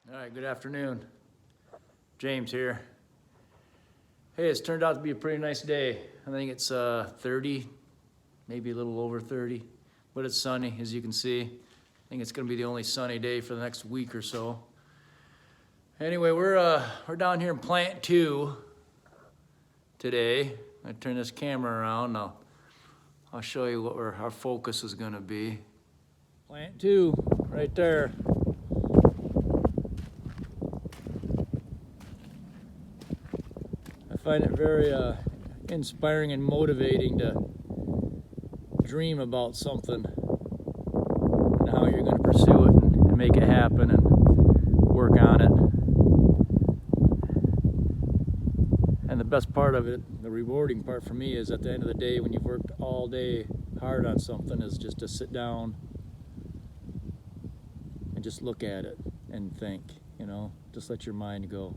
All right, good afternoon. James here. Hey, it's turned out to be a pretty nice day. I think it's 30, maybe a little over 30, but it's sunny, as you can see. I think it's gonna be the only sunny day for the next week or so. Anyway, we're down here in plant 2 today. I turn this camera around now. I'll show you what our focus is gonna be. Plant 2, right there. I find it very inspiring and motivating to dream about something and how you're going to pursue it and make it happen and work on it. And the best part of it, the rewarding part for me, is at the end of the day when you've worked all day hard on something, is just to sit down and just look at it and think, you know, just let your mind go.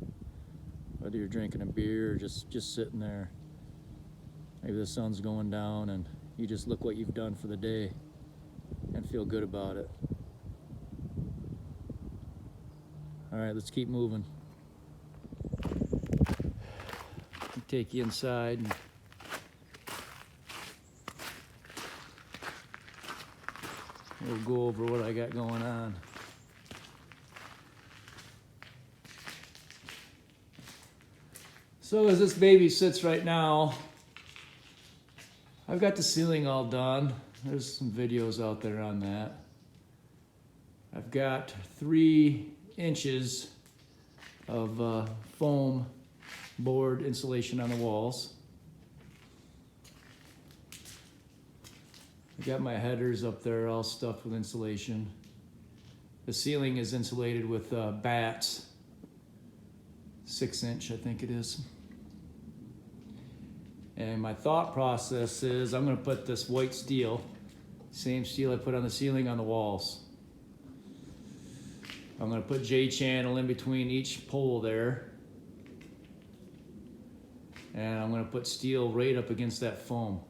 Whether you're drinking a beer or just sitting there. Maybe the sun's going down and you just look what you've done for the day and feel good about it. All right, let's keep moving. I'll take you inside. And we'll go over what I got going on. So as this baby sits right now, I've got the ceiling all done. There's some videos out there on that. I've got 3 inches of foam board insulation on the walls. I got my headers up there all stuffed with insulation. The ceiling is insulated with bats, 6-inch I think it is. And my thought process is I'm gonna put this white steel, same steel I put on the ceiling, on the walls. I'm gonna put J-channel in between each pole there. And I'm gonna put steel right up against that foam.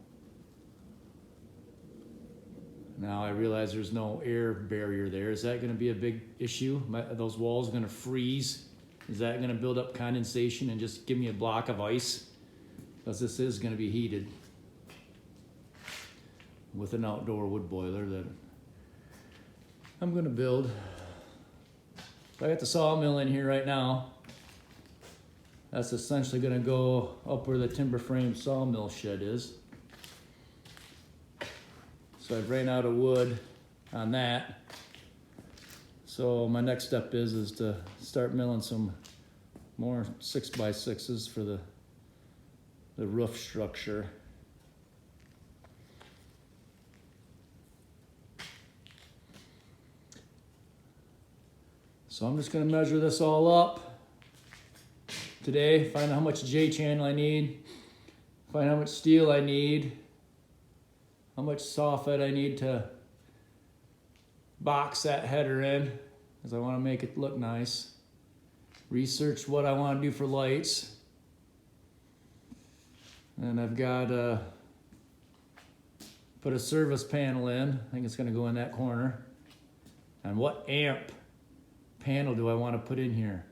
Now I realize there's no air barrier there. Is that gonna be a big issue? Are those walls gonna freeze? Is that gonna build up condensation and just give me a block of ice? Because this is going to be heated with an outdoor wood boiler that I'm going to build. I got the sawmill in here right now. That's essentially going to go up where the timber frame sawmill shed is. So I've ran out of wood on that. So my next step is to start milling some more 6x6s for the roof structure. So I'm just going to measure this all up today, find out how much J-channel I need, find out how much steel I need, how much soffit I need to box that header in, because I want to make it look nice. Research what I want to do for lights. And I've got put a service panel in. I think it's going to go in that corner. And what amp panel do I want to put in here?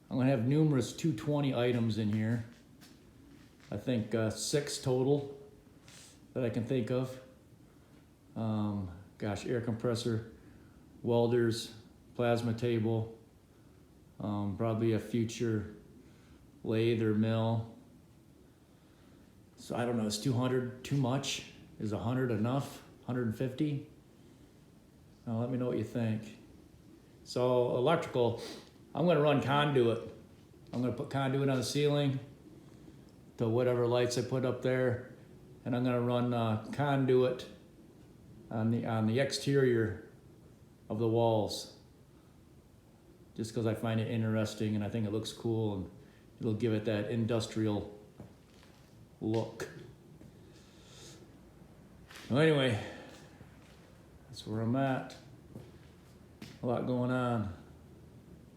I'm going to have numerous 220 items in here. I think 6 total that I can think of. Gosh, air compressor, welders, plasma table, probably a future lathe or mill. So I don't know, is 200 too much? Is 100 enough? 150? Now let me know what you think. So electrical, I'm gonna run conduit. I'm gonna put conduit on the ceiling to whatever lights I put up there. And I'm gonna run conduit on the exterior of the walls. Just because I find it interesting and I think it looks cool and it'll give it that industrial look. Well, anyway, that's where I'm at. A lot going on.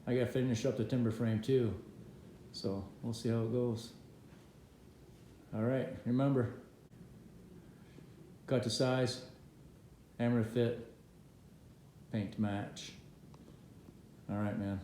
I gotta finish up the timber frame too. So we'll see how it goes. All right, remember, cut to size, hammer to fit, paint to match. All right, man.